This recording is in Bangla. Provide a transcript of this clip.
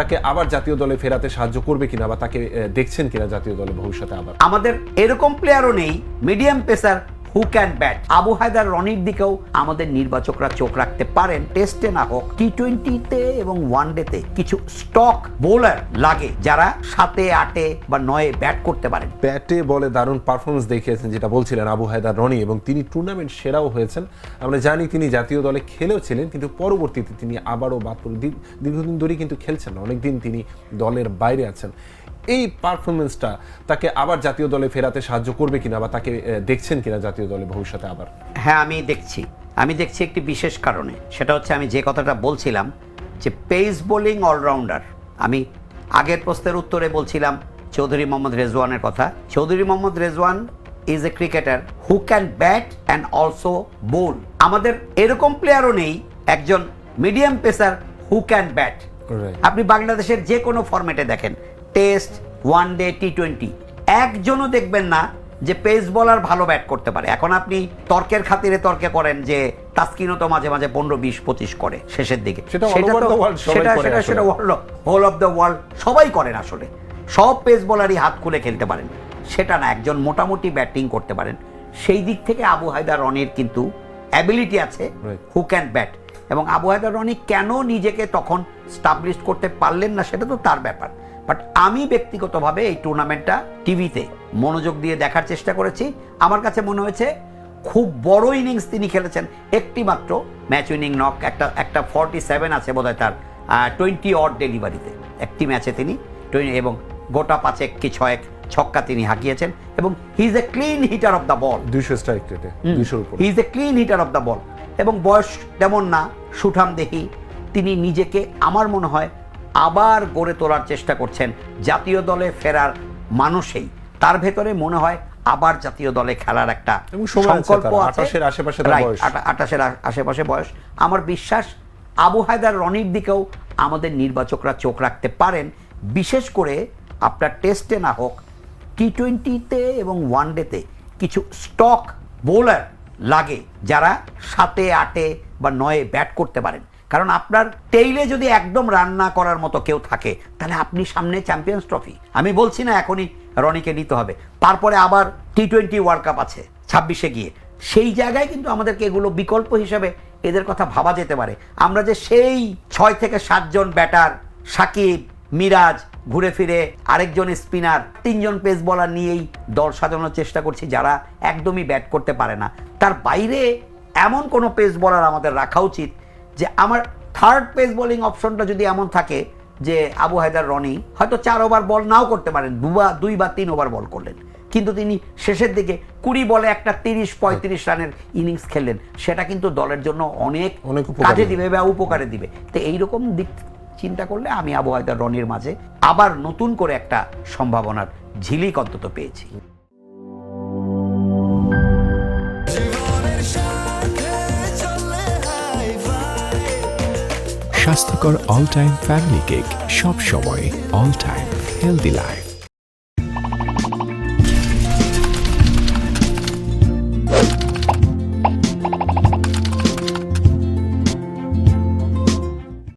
তাকে আবার জাতীয় দলে ফেরাতে সাহায্য করবে কিনা বা তাকে দেখছেন কিনা জাতীয় দলে ভবিষ্যতে আবার? আমাদের এরকম প্লেয়ারও নেই medium pacer who can bat. Abu Haidar রনির দিকেও আমাদের নির্বাচকরা চোখ রাখতে পারেন। টেস্টে না হোক, টি-20তে এবং ওয়ানডেতে কিছু স্টক বোলার লাগে যারা 7-এ 8-এ বা 9-এ ব্যাট করতে পারেন। ব্যাটে বলে দারুণ পারফরমেন্স দেখিয়েছেন, যেটা বলছিলেন আবু হায়দার রনি, এবং তিনি টুর্নামেন্ট সেরাও হয়েছেন। আমরা জানি তিনি জাতীয় দলে খেলেও ছিলেন, কিন্তু পরবর্তীতে তিনি আবারও দীর্ঘদিন ধরেই কিন্তু খেলছেন না, অনেকদিন তিনি দলের বাইরে আছেন। এই পারফরমেন্সটা তাকে আবার জাতীয় দলে ফেরাতে সাহায্য করবে কিনা বা তাকে দেখছেন কিনা জাতীয় দলে ভবিষ্যতে আবার? হ্যাঁ, আমি দেখছি একটি বিশেষ কারণে। সেটা হচ্ছে আমি যে কথাটা বলছিলাম যে পেস বোলিং অলরাউন্ডার। আমি আগের প্রশ্নের উত্তরে বলছিলাম চৌধুরী মোহাম্মদ রেজওয়ানের কথা। Chowdhury Mohammad Rezwan is a cricketer who can bat and also bowl. আমাদের এরকম প্লেয়ারও নেই একজন medium pacer who can bat. আপনি বাংলাদেশের যে কোনো ফরম্যাটে দেখেন, টেস্ট, ওয়ানডে, টি-20, একজনও দেখবেন না যে পেস বোলার ভালো ব্যাট করতে পারে। এখন আপনি তর্কের খাতিরে তর্কে করেন যে তাসকিনও তো মাঝে মাঝে 15, 20, 25 করে শেষের দিকে। সেটা হোল অফ দ্য ওয়ার্ল্ড সবাই করেন। আসলে সব পেস বোলারই হাত খুলে খেলতে পারেন সেটা না, একজন মোটামুটি ব্যাটিং করতে পারেন। সেই দিক থেকে আবু হায়দার রনির কিন্তু অ্যাবিলিটি আছে হু ক্যান ব্যাট। এবং আবু হায়দার রনি কেন নিজেকে তখন স্টাবলিশ করতে পারলেন না সেটা তো তার ব্যাপার। বাট আমি ব্যক্তিগতভাবে এই টুর্নামেন্টটা টিভিতে মনোযোগ দিয়ে দেখার চেষ্টা করেছি। আমার কাছে মনে হয়েছে খুব বড় ইনিংস তিনি খেলেছেন। একটি মাত্র ম্যাচ উইনিং নক, একটা 47 আছে বোধহয় তার 20 অড ডেলিভারিতে একটি ম্যাচে তিনি, এবং গোটা 5 কি 6 ছক্কা তিনি হাঁকিয়েছেন। এবং he is a clean hitter of the ball. 200 strike রেটে, 200 উপর। He is a clean hitter of the ball. এবং বয়স তেমন না, সুঠাম দেহি। তিনি নিজেকে আমার মনে হয় আবার গড়ে তোলার চেষ্টা করছেন। জাতীয় দলে ফেরার মানুষই তার ভেতরে মনে হয় আবার জাতীয় দলে খেলার একটা সংকল্প আছে। 28-এর আশেপাশে বয়স। আমার বিশ্বাস আবু হায়দার রনির দিকেও আমাদের নির্বাচকরা চোখ রাখতে পারেন। বিশেষ করে আপনার টেস্টে না হোক, টি-20তে এবং ওয়ানডেতে কিছু স্টক বোলার লাগে যারা 7-এ 8-এ বা 9-এ ব্যাট করতে পারেন। কারণ আপনার টেইলে যদি একদম রান না করার মতো কেউ থাকে তাহলে আপনি সামনে চ্যাম্পিয়ন্স ট্রফি। আমি বলছি না এখনই রনিকে নিতে হবে, তারপরে আবার টি-20 ওয়ার্ল্ড কাপ আছে 26-এ গিয়ে। সেই জায়গায় কিন্তু আমাদেরকে এগুলো বিকল্প হিসেবে এদের কথা ভাবা যেতে পারে। আমরা যে সেই 6 থেকে 7 জন ব্যাটার, সাকিব, মিরাজ, ঘুরে ফিরে আরেকজন স্পিনার, 3 জন পেস বলার নিয়েই দল সাজানোর চেষ্টা করছি যারা একদমই ব্যাট করতে পারে না। তার বাইরে এমন কোনো পেস বলার আমাদের রাখা উচিত যে আমার থার্ড পেস বোলিং অপশনটা যদি এমন থাকে যে আবু হায়দার রনি হয়তো 4 ওভার বল নাও করতে পারেন, 2 বা 3 ওভার বল করলেন, কিন্তু তিনি শেষের দিকে 20 বলে একটা 30-35 রানের ইনিংস খেললেন। সেটা কিন্তু দলের জন্য অনেক কাজে দিবে বা উপকারে দিবে। তো এইরকম দিক চিন্তা করলে আমি আবু হায়দার রনির মাঝে আবার নতুন করে একটা সম্ভাবনার ঝিলিক অন্তত পেয়েছি। স্বাস্থ্যকর অল টাইম ফ্যামিলি কেক, সব সময় অল টাইম হেলদি লাইফ।